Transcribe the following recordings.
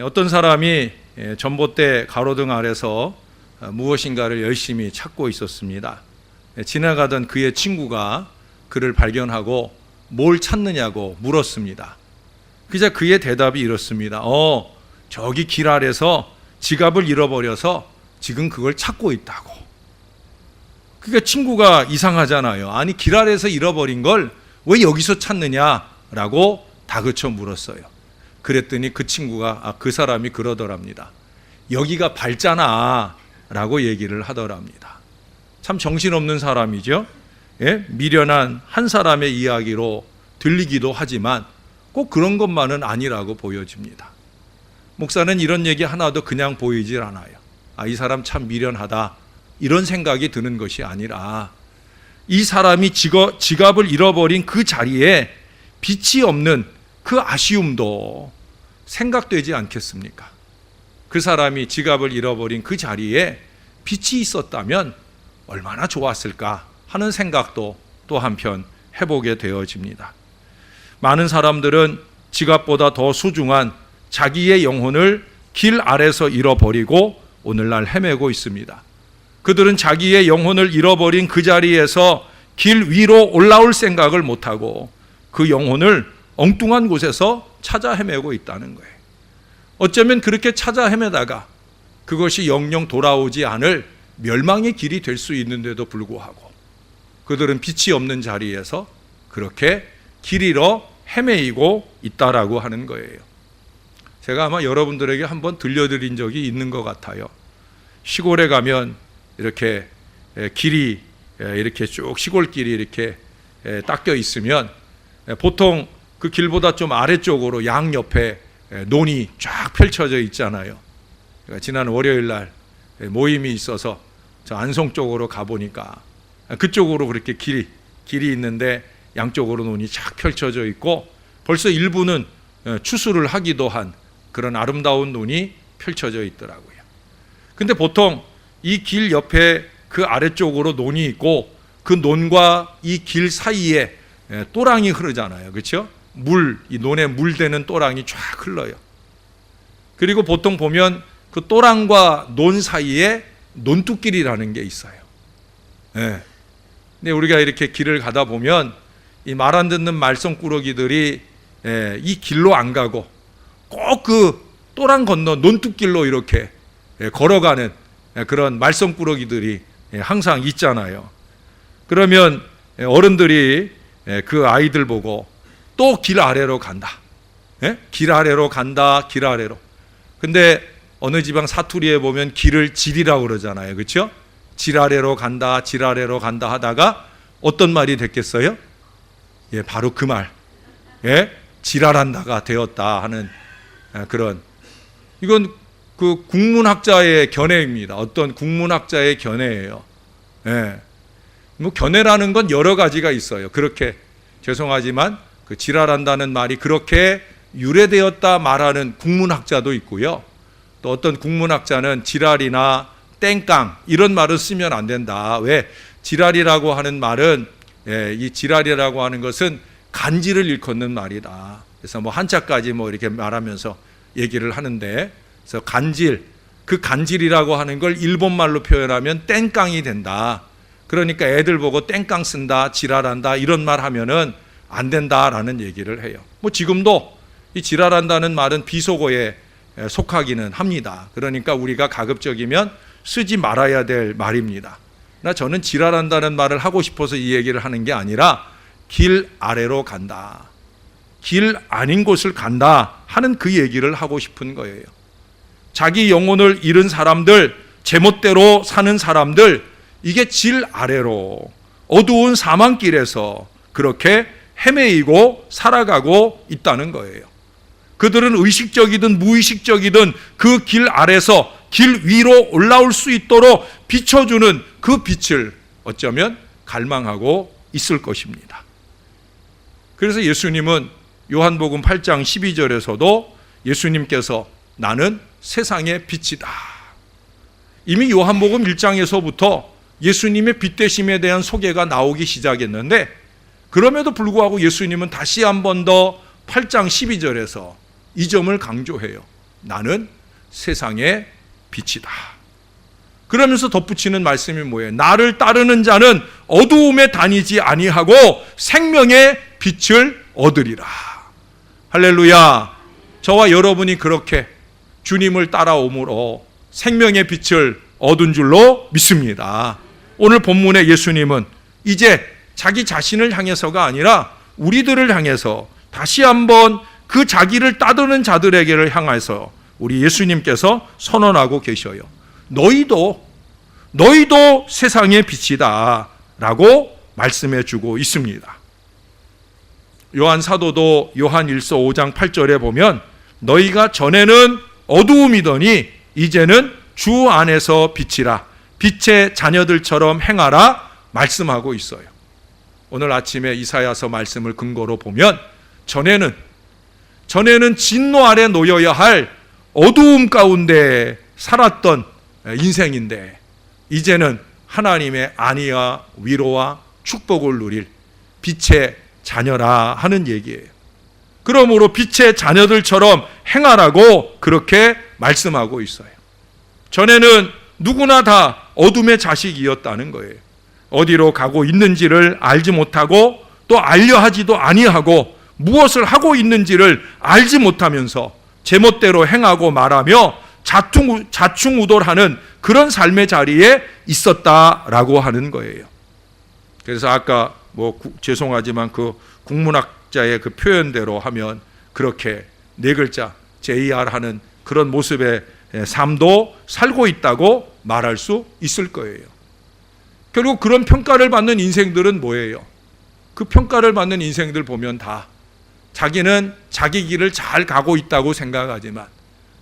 어떤 사람이 전봇대 가로등 아래서 무엇인가를 열심히 찾고 있었습니다. 지나가던 그의 친구가 그를 발견하고 뭘 찾느냐고 물었습니다. 그자 그의 대답이 이렇습니다. 저기 길 아래서 지갑을 잃어버려서 지금 그걸 찾고 있다고. 그러니까 친구가 이상하잖아요. 아니, 길 아래서 잃어버린 걸 왜 여기서 찾느냐라고 다그쳐 물었어요. 그랬더니 그 친구가 그 사람이 그러더랍니다. 여기가 밝잖아 라고 얘기를 하더랍니다. 참 정신없는 사람이죠. 예? 미련한 한 사람의 이야기로 들리기도 하지만 꼭 그런 것만은 아니라고 보여집니다. 목사는 이런 얘기 하나도 그냥 보이질 않아요. 이 사람 참 미련하다 이런 생각이 드는 것이 아니라 이 사람이 지갑을 잃어버린 그 자리에 빛이 없는 그 아쉬움도 생각되지 않겠습니까? 그 사람이 지갑을 잃어버린 그 자리에 빛이 있었다면 얼마나 좋았을까 하는 생각도 또 한편 해보게 되어집니다. 많은 사람들은 지갑보다 더 소중한 자기의 영혼을 길 아래서 잃어버리고 오늘날 헤매고 있습니다. 그들은 자기의 영혼을 잃어버린 그 자리에서 길 위로 올라올 생각을 못하고 그 영혼을 엉뚱한 곳에서 찾아 헤매고 있다는 거예요. 어쩌면 그렇게 찾아 헤매다가 그것이 영영 돌아오지 않을 멸망의 길이 될 수 있는데도 불구하고 그들은 빛이 없는 자리에서 그렇게 길 잃어 헤매이고 있다라고 하는 거예요. 제가 아마 여러분들에게 한번 들려드린 적이 있는 것 같아요. 시골에 가면 이렇게 길이 이렇게 쭉 시골길이 이렇게 닦여 있으면 보통 그 길보다 좀 아래쪽으로 양옆에 논이 쫙 펼쳐져 있잖아요. 지난 월요일 날 모임이 있어서 저 안성 쪽으로 가보니까 그쪽으로 그렇게 길이 있는데 양쪽으로 논이 쫙 펼쳐져 있고 벌써 일부는 추수를 하기도 한 그런 아름다운 논이 펼쳐져 있더라고요. 근데 보통 이 길 옆에 그 아래쪽으로 논이 있고 그 논과 이 길 사이에 또랑이 흐르잖아요. 그렇죠? 이 논에 물대는 또랑이 쫙 흘러요. 그리고 보통 보면 그 또랑과 논 사이에 논뚝길이라는 게 있어요. 네. 근데 우리가 이렇게 길을 가다 보면 이 말 안 듣는 말썽꾸러기들이 이 길로 안 가고 꼭 그 또랑 건너 논뚝길로 이렇게 걸어가는 그런 말썽꾸러기들이 항상 있잖아요. 그러면 어른들이 그 아이들 보고 또 길 아래로 간다. 길 아래로 간다. 길 아래로. 근데 어느 지방 사투리에 보면 길을 질이라고 그러잖아요. 그렇죠? 질 아래로 간다. 질 아래로 간다 하다가 어떤 말이 됐겠어요? 바로 그 말. 지랄한다가 되었다 하는 그런, 이건 그 국문학자의 견해입니다. 어떤 국문학자의 견해예요. 뭐 견해라는 건 여러 가지가 있어요. 그렇게 죄송하지만 그 지랄한다는 말이 그렇게 유래되었다 말하는 국문학자도 있고요. 또 어떤 국문학자는 지랄이나 땡깡 이런 말을 쓰면 안 된다. 왜? 지랄이라고 하는 말은 이 지랄이라고 하는 것은 간지를 일컫는 말이다. 그래서 뭐 한자까지 뭐 이렇게 말하면서 얘기를 하는데, 그래서 그 간질이라고 하는 걸 일본말로 표현하면 땡깡이 된다. 그러니까 애들 보고 땡깡 쓴다, 지랄한다 이런 말 하면은 안 된다라는 얘기를 해요. 뭐 지금도 이 지랄한다는 말은 비속어에 속하기는 합니다. 그러니까 우리가 가급적이면 쓰지 말아야 될 말입니다. 저는 지랄한다는 말을 하고 싶어서 이 얘기를 하는 게 아니라 길 아래로 간다, 길 아닌 곳을 간다 하는 그 얘기를 하고 싶은 거예요. 자기 영혼을 잃은 사람들, 제멋대로 사는 사람들, 이게 질 아래로 어두운 사망길에서 그렇게 헤매이고 살아가고 있다는 거예요. 그들은 의식적이든 무의식적이든 그 길 아래서 길 위로 올라올 수 있도록 비춰주는 그 빛을 어쩌면 갈망하고 있을 것입니다. 그래서 예수님은 요한복음 8장 12절에서도 예수님께서 나는 세상의 빛이다. 이미 요한복음 1장에서부터 예수님의 빛 되심에 대한 소개가 나오기 시작했는데, 그럼에도 불구하고 예수님은 다시 한 번 더 8장 12절에서 이 점을 강조해요. 나는 세상의 빛이다. 그러면서 덧붙이는 말씀이 뭐예요? 나를 따르는 자는 어두움에 다니지 아니하고 생명의 빛을 얻으리라. 할렐루야. 저와 여러분이 그렇게 주님을 따라오므로 생명의 빛을 얻은 줄로 믿습니다. 오늘 본문의 예수님은 이제 자기 자신을 향해서가 아니라 우리들을 향해서 다시 한번 그 자기를 따르는 자들에게를 향해서 우리 예수님께서 선언하고 계셔요. 너희도 세상의 빛이다 라고 말씀해 주고 있습니다. 요한 사도도 요한 1서 5장 8절에 보면 너희가 전에는 어두움이더니 이제는 주 안에서 빛이라 빛의 자녀들처럼 행하라 말씀하고 있어요. 오늘 아침에 이사야서 말씀을 근거로 보면 전에는 진노 아래 놓여야 할 어두움 가운데 살았던 인생인데 이제는 하나님의 안위와 위로와 축복을 누릴 빛의 자녀라 하는 얘기예요. 그러므로 빛의 자녀들처럼 행하라고 그렇게 말씀하고 있어요. 전에는 누구나 다 어둠의 자식이었다는 거예요. 어디로 가고 있는지를 알지 못하고 또 알려 하지도 아니하고 무엇을 하고 있는지를 알지 못하면서 제멋대로 행하고 말하며 자충우돌하는 그런 삶의 자리에 있었다라고 하는 거예요. 그래서 아까 죄송하지만 그 국문학자의 그 표현대로 하면 그렇게 네 글자 JR 하는 그런 모습의 삶도 살고 있다고 말할 수 있을 거예요. 결국 그런 평가를 받는 인생들은 뭐예요? 그 평가를 받는 인생들 보면 다 자기는 자기 길을 잘 가고 있다고 생각하지만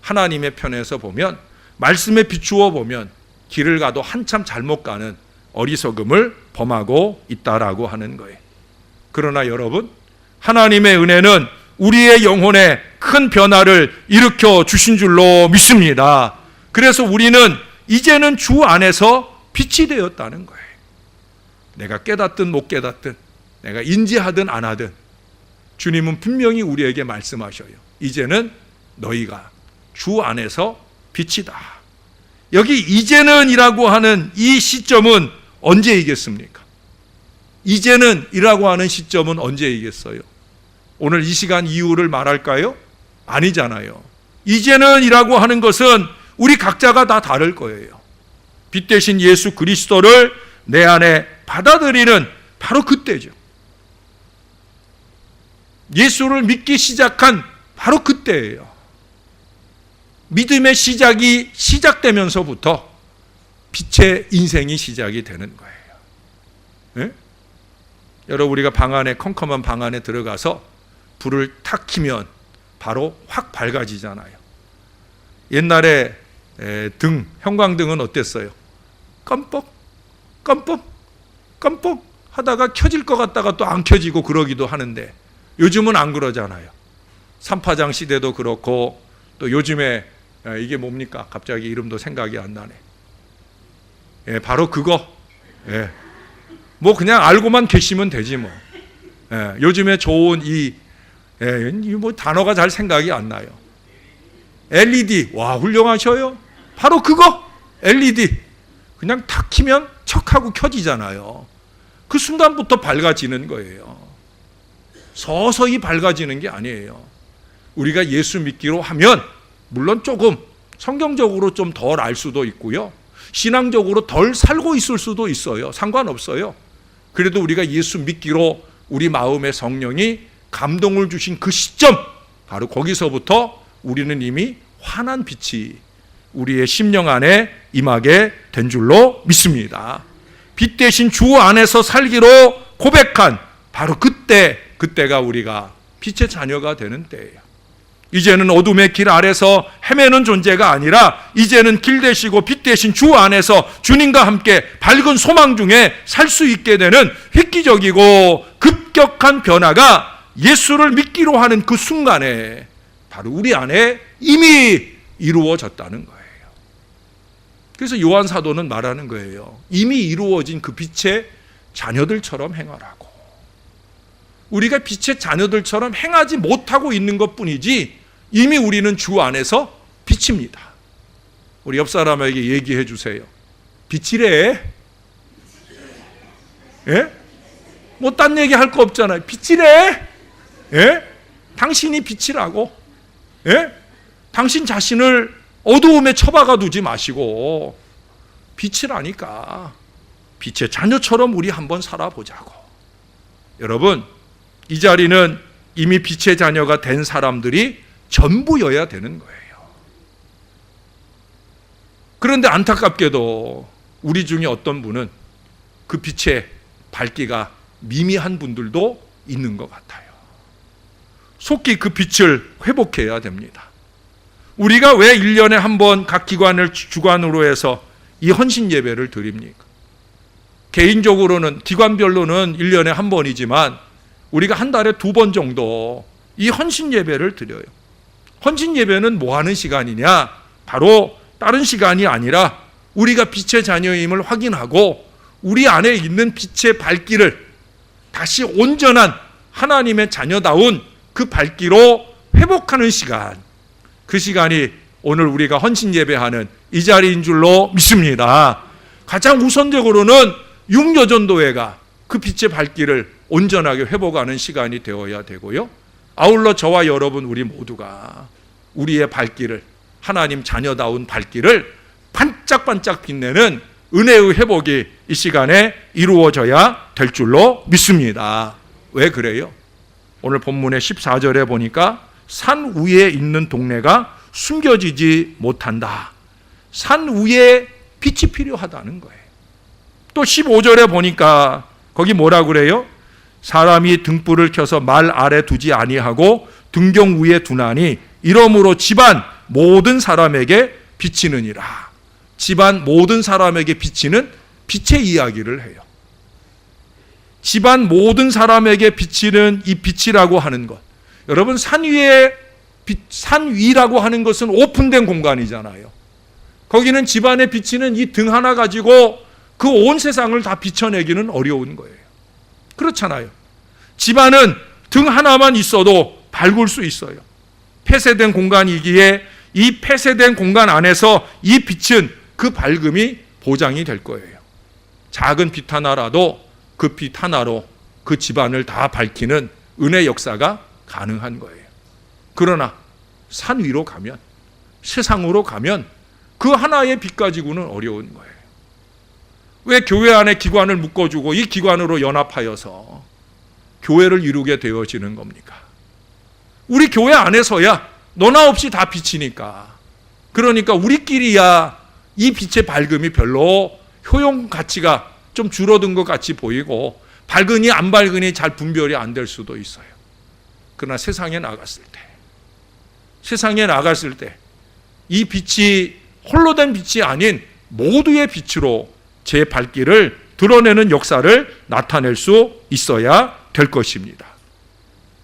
하나님의 편에서 보면 말씀에 비추어 보면 길을 가도 한참 잘못 가는 어리석음을 범하고 있다라고 하는 거예요. 그러나 여러분, 하나님의 은혜는 우리의 영혼에 큰 변화를 일으켜 주신 줄로 믿습니다. 그래서 우리는 이제는 주 안에서 빛이 되었다는 거예요. 내가 깨닫든 못 깨닫든 내가 인지하든 안 하든 주님은 분명히 우리에게 말씀하셔요. 이제는 너희가 주 안에서 빛이다. 여기 이제는 이라고 하는 이 시점은 언제이겠습니까? 이제는 이라고 하는 시점은 언제이겠어요? 오늘 이 시간 이후를 말할까요? 아니잖아요. 이제는 이라고 하는 것은 우리 각자가 다 다를 거예요. 빛 대신 예수 그리스도를 내 안에 받아들이는 바로 그때죠. 예수를 믿기 시작한 바로 그때예요. 믿음의 시작이 시작되면서부터 빛의 인생이 시작이 되는 거예요. 네? 여러분, 우리가 방 안에 컴컴한 방 안에 들어가서 불을 탁 켜면 바로 확 밝아지잖아요. 옛날에 형광등은 어땠어요? 껌뻑 하다가 켜질 것 같다가 또 안 켜지고 그러기도 하는데 요즘은 안 그러잖아요. 삼파장 시대도 그렇고 또 요즘에 이게 뭡니까? 갑자기 이름도 생각이 안 나네. 바로 그거. 뭐 그냥 알고만 계시면 되지 뭐. 요즘에 좋은 뭐 단어가 잘 생각이 안 나요. LED. 와, 훌륭하셔요. 바로 그거. LED. 그냥 탁 키면 척하고 켜지잖아요. 그 순간부터 밝아지는 거예요. 서서히 밝아지는 게 아니에요. 우리가 예수 믿기로 하면 물론 조금 성경적으로 좀 덜 알 수도 있고요. 신앙적으로 덜 살고 있을 수도 있어요. 상관없어요. 그래도 우리가 예수 믿기로 우리 마음의 성령이 감동을 주신 그 시점, 바로 거기서부터 우리는 이미 환한 빛이 우리의 심령 안에 임하게 된 줄로 믿습니다. 빛 대신 주 안에서 살기로 고백한 바로 그때가 우리가 빛의 자녀가 되는 때예요. 이제는 어둠의 길 아래서 헤매는 존재가 아니라 이제는 길 되시고 빛 대신 주 안에서 주님과 함께 밝은 소망 중에 살 수 있게 되는 획기적이고 급격한 변화가 예수를 믿기로 하는 그 순간에 바로 우리 안에 이미 이루어졌다는 거예요. 그래서 요한 사도는 말하는 거예요. 이미 이루어진 그 빛의 자녀들처럼 행하라고. 우리가 빛의 자녀들처럼 행하지 못하고 있는 것뿐이지 이미 우리는 주 안에서 빛입니다. 우리 옆 사람에게 얘기해 주세요. 빛이래. 예? 뭐 딴 얘기 할 거 없잖아요. 빛이래. 예? 당신이 빛이라고. 예? 당신 자신을 어두움에 처박아 두지 마시고 빛이라니까. 빛의 자녀처럼 우리 한번 살아보자고. 여러분, 이 자리는 이미 빛의 자녀가 된 사람들이 전부여야 되는 거예요. 그런데 안타깝게도 우리 중에 어떤 분은 그 빛의 밝기가 미미한 분들도 있는 것 같아요. 속히 그 빛을 회복해야 됩니다. 우리가 왜 1년에 한 번 각 기관을 주관으로 해서 이 헌신 예배를 드립니까? 개인적으로는 기관별로는 1년에 한 번이지만 우리가 한 달에 2번 정도 이 헌신 예배를 드려요. 헌신 예배는 뭐 하는 시간이냐? 바로 다른 시간이 아니라 우리가 빛의 자녀임을 확인하고 우리 안에 있는 빛의 밝기를 다시 온전한 하나님의 자녀다운 그 밝기로 회복하는 시간, 그 시간이 오늘 우리가 헌신 예배하는 이 자리인 줄로 믿습니다. 가장 우선적으로는 육여전도회가 그 빛의 밝기를 온전하게 회복하는 시간이 되어야 되고요. 아울러 저와 여러분 우리 모두가 우리의 밝기를, 하나님 자녀다운 밝기를 반짝반짝 빛내는 은혜의 회복이 이 시간에 이루어져야 될 줄로 믿습니다. 왜 그래요? 오늘 본문의 14절에 보니까 산 위에 있는 동네가 숨겨지지 못한다. 산 위에 빛이 필요하다는 거예요. 또 15절에 보니까 거기 뭐라 그래요? 사람이 등불을 켜서 말 아래 두지 아니하고 등경 위에 두나니 이러므로 집안 모든 사람에게 비치느니라. 집안 모든 사람에게 비치는 빛의 이야기를 해요. 집안 모든 사람에게 비치는 이 빛이라고 하는 것. 여러분, 산 위라고 하는 것은 오픈된 공간이잖아요. 거기는 집안에 비치는 이 등 하나 가지고 그 온 세상을 다 비춰내기는 어려운 거예요. 그렇잖아요. 집안은 등 하나만 있어도 밝을 수 있어요. 폐쇄된 공간이기에 이 폐쇄된 공간 안에서 이 빛은 그 밝음이 보장이 될 거예요. 작은 빛 하나라도 그 빛 하나로 그 집안을 다 밝히는 은혜 역사가 가능한 거예요. 그러나 산 위로 가면, 세상으로 가면 그 하나의 빛 가지고는 어려운 거예요. 왜 교회 안에 기관을 묶어주고 이 기관으로 연합하여서 교회를 이루게 되어지는 겁니까? 우리 교회 안에서야 너나 없이 다 비치니까. 그러니까 우리끼리야 이 빛의 밝음이 별로 효용 가치가 좀 줄어든 것 같이 보이고 밝으니 안 밝으니 잘 분별이 안 될 수도 있어요. 그러나 세상에 나갔을 때 이 빛이 홀로 된 빛이 아닌 모두의 빛으로 제 밝기를 드러내는 역사를 나타낼 수 있어야 될 것입니다.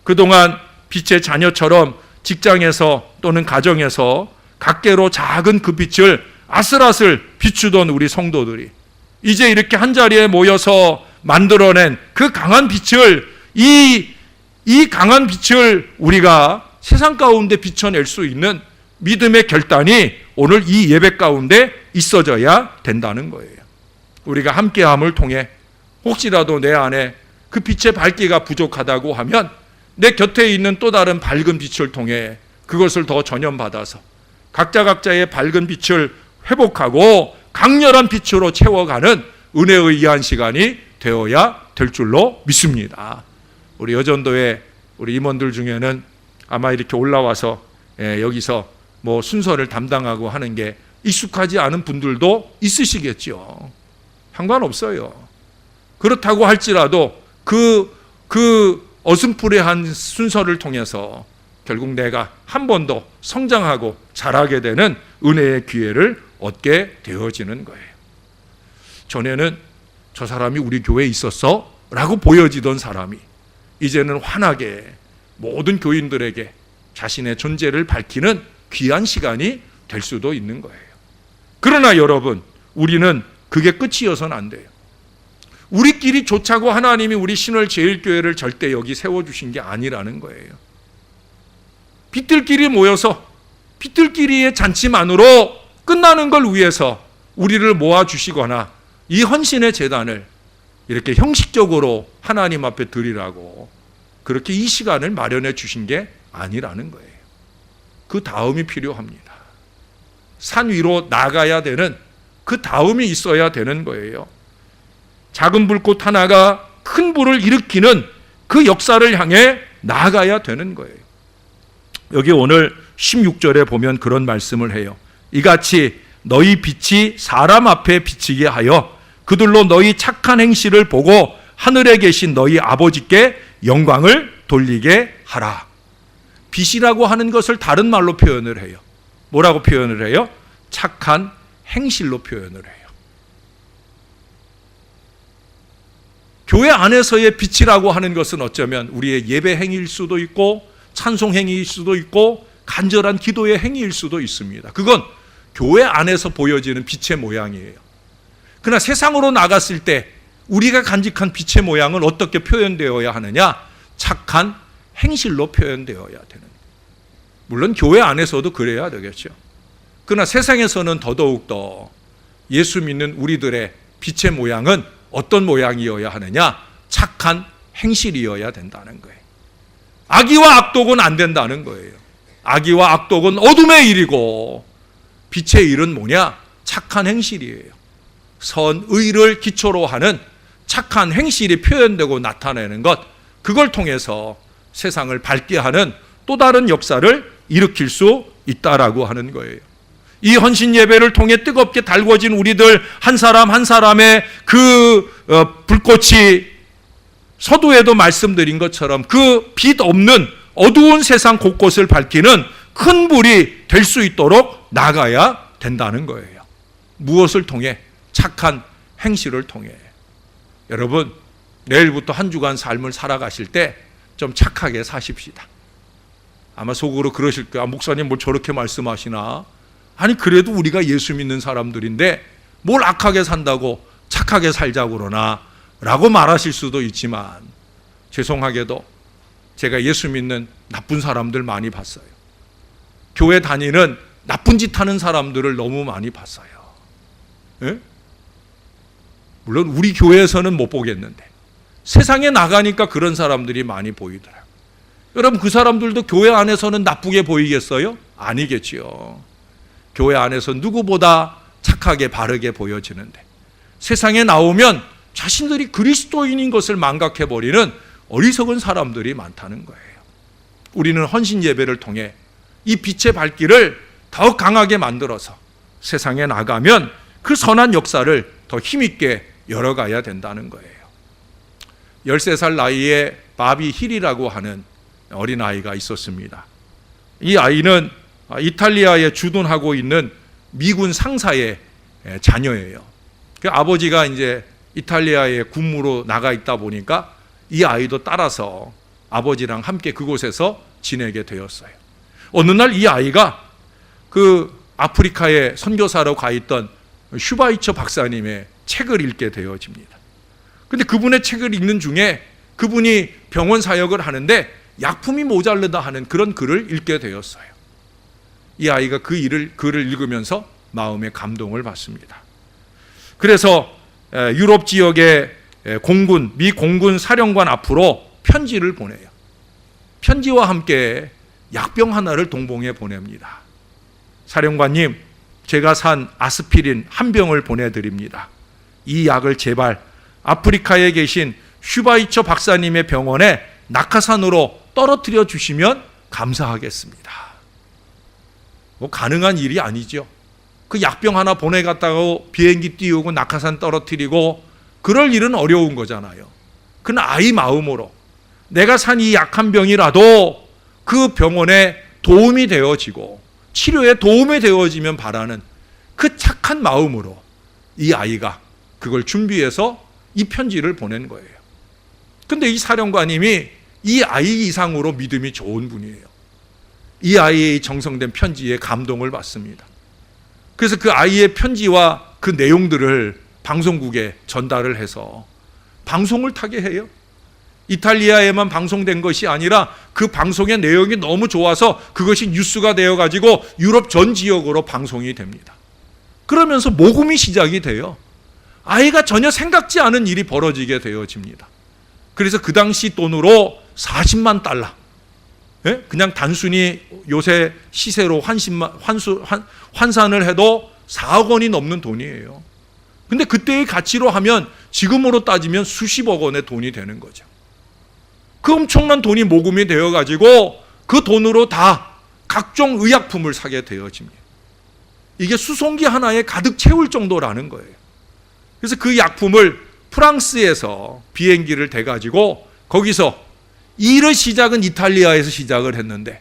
그동안 빛의 자녀처럼 직장에서 또는 가정에서 각계로 작은 그 빛을 아슬아슬 비추던 우리 성도들이 이제 이렇게 한자리에 모여서 만들어낸 그 강한 빛을, 이 강한 빛을 우리가 세상 가운데 비춰낼 수 있는 믿음의 결단이 오늘 이 예배 가운데 있어져야 된다는 거예요. 우리가 함께함을 통해 혹시라도 내 안에 그 빛의 밝기가 부족하다고 하면 내 곁에 있는 또 다른 밝은 빛을 통해 그것을 더 전염받아서 각자의 밝은 빛을 회복하고 강렬한 빛으로 채워가는 은혜에 의한 시간이 되어야 될 줄로 믿습니다. 우리 여전도회 우리 임원들 중에는 아마 이렇게 올라와서 여기서 뭐 순서를 담당하고 하는 게 익숙하지 않은 분들도 있으시겠죠. 상관없어요. 그렇다고 할지라도 그 어슴푸레한 순서를 통해서 결국 내가 한 번 더 성장하고 자라게 되는 은혜의 기회를 얻게 되어지는 거예요. 전에는 저 사람이 우리 교회에 있었어? 라고 보여지던 사람이 이제는 환하게 모든 교인들에게 자신의 존재를 밝히는 귀한 시간이 될 수도 있는 거예요. 그러나 여러분, 우리는 그게 끝이어서는 안 돼요. 우리끼리 좋자고 하나님이 우리 신월제일교회를 절대 여기 세워주신 게 아니라는 거예요. 빛들끼리 모여서 빚들끼리의 잔치만으로 끝나는 걸 위해서 우리를 모아주시거나 이 헌신의 제단을 이렇게 형식적으로 하나님 앞에 드리라고 그렇게 이 시간을 마련해 주신 게 아니라는 거예요. 그 다음이 필요합니다. 산 위로 나가야 되는 그 다음이 있어야 되는 거예요. 작은 불꽃 하나가 큰 불을 일으키는 그 역사를 향해 나아가야 되는 거예요. 여기 오늘 16절에 보면 그런 말씀을 해요. 이같이 너희 빛이 사람 앞에 비치게 하여 그들로 너희 착한 행실을 보고 하늘에 계신 너희 아버지께 영광을 돌리게 하라. 빛이라고 하는 것을 다른 말로 표현을 해요. 뭐라고 표현을 해요? 착한 행실로 표현을 해요. 교회 안에서의 빛이라고 하는 것은 어쩌면 우리의 예배 행위일 수도 있고 찬송 행위일 수도 있고 간절한 기도의 행위일 수도 있습니다. 그건 교회 안에서 보여지는 빛의 모양이에요. 그러나 세상으로 나갔을 때 우리가 간직한 빛의 모양은 어떻게 표현되어야 하느냐? 착한 행실로 표현되어야 되는 거예요. 물론 교회 안에서도 그래야 되겠죠. 그러나 세상에서는 더더욱더 예수 믿는 우리들의 빛의 모양은 어떤 모양이어야 하느냐? 착한 행실이어야 된다는 거예요. 악의와 악독은 안 된다는 거예요. 악의와 악독은 어둠의 일이고 빛의 일은 뭐냐? 착한 행실이에요. 선의를 기초로 하는 착한 행실이 표현되고 나타내는 것, 그걸 통해서 세상을 밝게 하는 또 다른 역사를 일으킬 수 있다라고 하는 거예요. 이 헌신 예배를 통해 뜨겁게 달궈진 우리들 한 사람 한 사람의 그 불꽃이 서두에도 말씀드린 것처럼 그 빛 없는 어두운 세상 곳곳을 밝히는 큰 불이 될 수 있도록 나가야 된다는 거예요. 무엇을 통해? 착한 행실을 통해. 여러분, 내일부터 한 주간 삶을 살아가실 때 좀 착하게 사십시다. 아마 속으로 그러실 거야. 목사님 뭘 저렇게 말씀하시나? 아니 그래도 우리가 예수 믿는 사람들인데 뭘 악하게 산다고 착하게 살자고 그러나? 라고 말하실 수도 있지만 죄송하게도 제가 예수 믿는 나쁜 사람들 많이 봤어요. 교회 다니는 나쁜 짓 하는 사람들을 너무 많이 봤어요. 예? 물론 우리 교회에서는 못 보겠는데 세상에 나가니까 그런 사람들이 많이 보이더라고요. 여러분 그 사람들도 교회 안에서는 나쁘게 보이겠어요? 아니겠지요. 교회 안에서 누구보다 착하게 바르게 보여지는데 세상에 나오면 자신들이 그리스도인인 것을 망각해버리는 어리석은 사람들이 많다는 거예요. 우리는 헌신 예배를 통해 이 빛의 발길을 더욱 강하게 만들어서 세상에 나가면 그 선한 역사를 더 힘있게 열어가야 된다는 거예요. 13살 나이에 바비 힐이라고 하는 어린아이가 있었습니다. 이 아이는 이탈리아에 주둔하고 있는 미군 상사의 자녀예요. 그 아버지가 이제 이탈리아에 군무로 나가 있다 보니까 이 아이도 따라서 아버지랑 함께 그곳에서 지내게 되었어요. 어느 날 이 아이가 그 아프리카에 선교사로 가 있던 슈바이처 박사님의 책을 읽게 되어집니다. 근데 그분의 책을 읽는 중에 그분이 병원 사역을 하는데 약품이 모자르다 하는 그런 글을 읽게 되었어요. 이 아이가 글을 읽으면서 마음의 감동을 받습니다. 그래서 유럽 지역의 미 공군 사령관 앞으로 편지를 보내요. 편지와 함께 약병 하나를 동봉해 보냅니다. 사령관님, 제가 산 아스피린 한 병을 보내드립니다. 이 약을 제발 아프리카에 계신 슈바이처 박사님의 병원에 낙하산으로 떨어뜨려 주시면 감사하겠습니다. 뭐 가능한 일이 아니죠. 그 약병 하나 보내갔다고 비행기 띄우고 낙하산 떨어뜨리고 그럴 일은 어려운 거잖아요. 그러나 아이 마음으로 내가 산 이 약한 병이라도 그 병원에 도움이 되어지고 치료에 도움이 되어지면 바라는 그 착한 마음으로 이 아이가 그걸 준비해서 이 편지를 보낸 거예요. 근데 이 사령관님이 이 아이 이상으로 믿음이 좋은 분이에요. 이 아이의 정성된 편지에 감동을 받습니다. 그래서 그 아이의 편지와 그 내용들을 방송국에 전달을 해서 방송을 타게 해요. 이탈리아에만 방송된 것이 아니라 그 방송의 내용이 너무 좋아서 그것이 뉴스가 되어가지고 유럽 전 지역으로 방송이 됩니다. 그러면서 모금이 시작이 돼요. 아이가 전혀 생각지 않은 일이 벌어지게 되어집니다. 그래서 그 당시 돈으로 40만 달러, 그냥 단순히 요새 시세로 환산을 해도 4억 원이 넘는 돈이에요. 근데 그때의 가치로 하면 지금으로 따지면 수십억 원의 돈이 되는 거죠. 그 엄청난 돈이 모금이 되어가지고 그 돈으로 다 각종 의약품을 사게 되어집니다. 이게 수송기 하나에 가득 채울 정도라는 거예요. 그래서 그 약품을 프랑스에서 비행기를 대가지고 거기서 일의 시작은 이탈리아에서 시작을 했는데,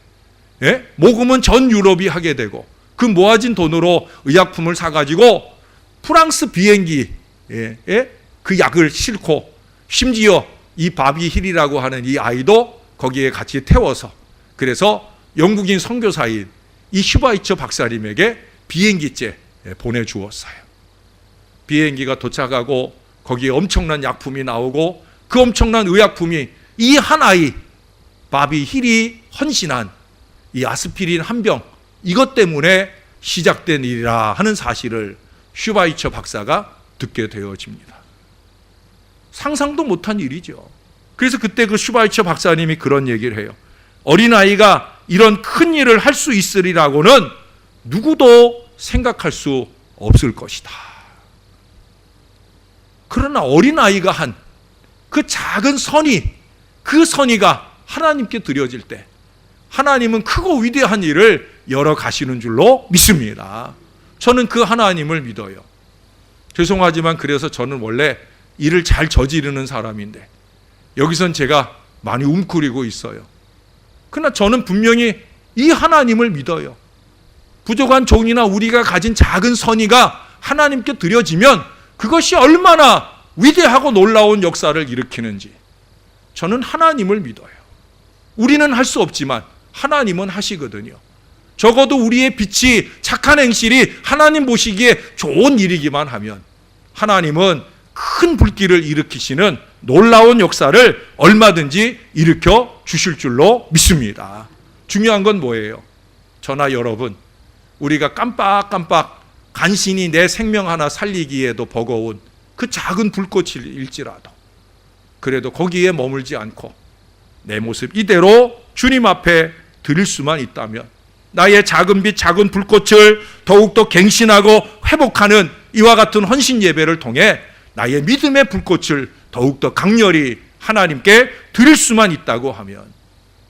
모금은 전 유럽이 하게 되고 그 모아진 돈으로 의약품을 사가지고 프랑스 비행기에 그 약을 싣고 심지어 이 바비 힐이라고 하는 이 아이도 거기에 같이 태워서 그래서 영국인 선교사인 이 슈바이처 박사님에게 비행기째 보내주었어요. 비행기가 도착하고 거기에 엄청난 약품이 나오고 그 엄청난 의약품이 이 한 아이 바비 힐이 헌신한 이 아스피린 한 병 이것 때문에 시작된 일이라 하는 사실을 슈바이처 박사가 듣게 되어집니다. 상상도 못한 일이죠. 그래서 그때 그 슈바이처 박사님이 그런 얘기를 해요. 어린아이가 이런 큰 일을 할 수 있으리라고는 누구도 생각할 수 없을 것이다. 그러나 어린아이가 한 그 작은 선의, 그 선의가 하나님께 드려질 때 하나님은 크고 위대한 일을 열어 가시는 줄로 믿습니다. 저는 그 하나님을 믿어요. 죄송하지만 그래서 저는 원래 일을 잘 저지르는 사람인데 여기선 제가 많이 웅크리고 있어요. 그러나 저는 분명히 이 하나님을 믿어요. 부족한 종이나 우리가 가진 작은 선의가 하나님께 드려지면 그것이 얼마나 위대하고 놀라운 역사를 일으키는지 저는 하나님을 믿어요. 우리는 할 수 없지만 하나님은 하시거든요. 적어도 우리의 빛이 착한 행실이 하나님 보시기에 좋은 일이기만 하면 하나님은 큰 불길을 일으키시는 놀라운 역사를 얼마든지 일으켜 주실 줄로 믿습니다. 중요한 건 뭐예요? 저나 여러분, 우리가 깜빡깜빡 간신히 내 생명 하나 살리기에도 버거운 그 작은 불꽃일지라도 그래도 거기에 머물지 않고 내 모습 이대로 주님 앞에 드릴 수만 있다면 나의 작은 빛, 작은 불꽃을 더욱더 갱신하고 회복하는 이와 같은 헌신 예배를 통해 나의 믿음의 불꽃을 더욱더 강렬히 하나님께 드릴 수만 있다고 하면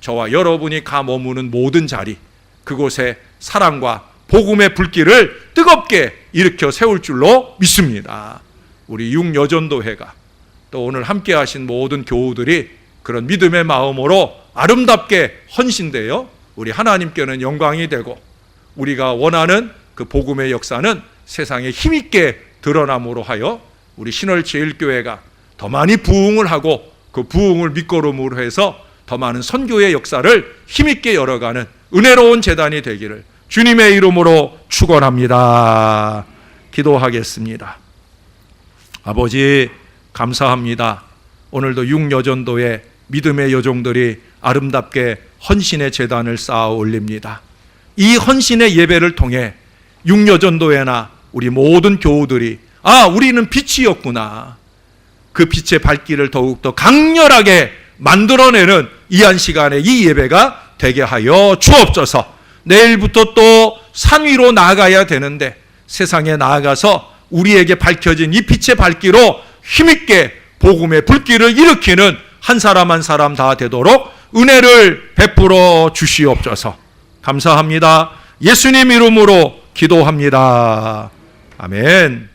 저와 여러분이 가 머무는 모든 자리, 그곳에 사랑과 복음의 불길을 뜨겁게 일으켜 세울 줄로 믿습니다. 우리 육여전도회가 또 오늘 함께 하신 모든 교우들이 그런 믿음의 마음으로 아름답게 헌신되어 우리 하나님께는 영광이 되고 우리가 원하는 그 복음의 역사는 세상에 힘있게 드러남으로 하여 우리 신월제일교회가 더 많이 부흥을 하고 그 부흥을 밑거름으로 해서 더 많은 선교의 역사를 힘있게 열어가는 은혜로운 재단이 되기를 주님의 이름으로 축원합니다. 기도하겠습니다. 아버지 감사합니다. 오늘도 육여전도의 믿음의 여종들이 아름답게 헌신의 재단을 쌓아 올립니다. 이 헌신의 예배를 통해 육여전도회나 우리 모든 교우들이 우리는 빛이었구나. 그 빛의 발길을 더욱더 강렬하게 만들어내는 이 한 시간에 이 예배가 되게 하여 주옵소서. 내일부터 또 산 위로 나아가야 되는데 세상에 나아가서 우리에게 밝혀진 이 빛의 발길로 힘있게 복음의 불길을 일으키는 한 사람 한 사람 다 되도록 은혜를 베풀어 주시옵소서. 감사합니다. 예수님 이름으로 기도합니다. 아멘.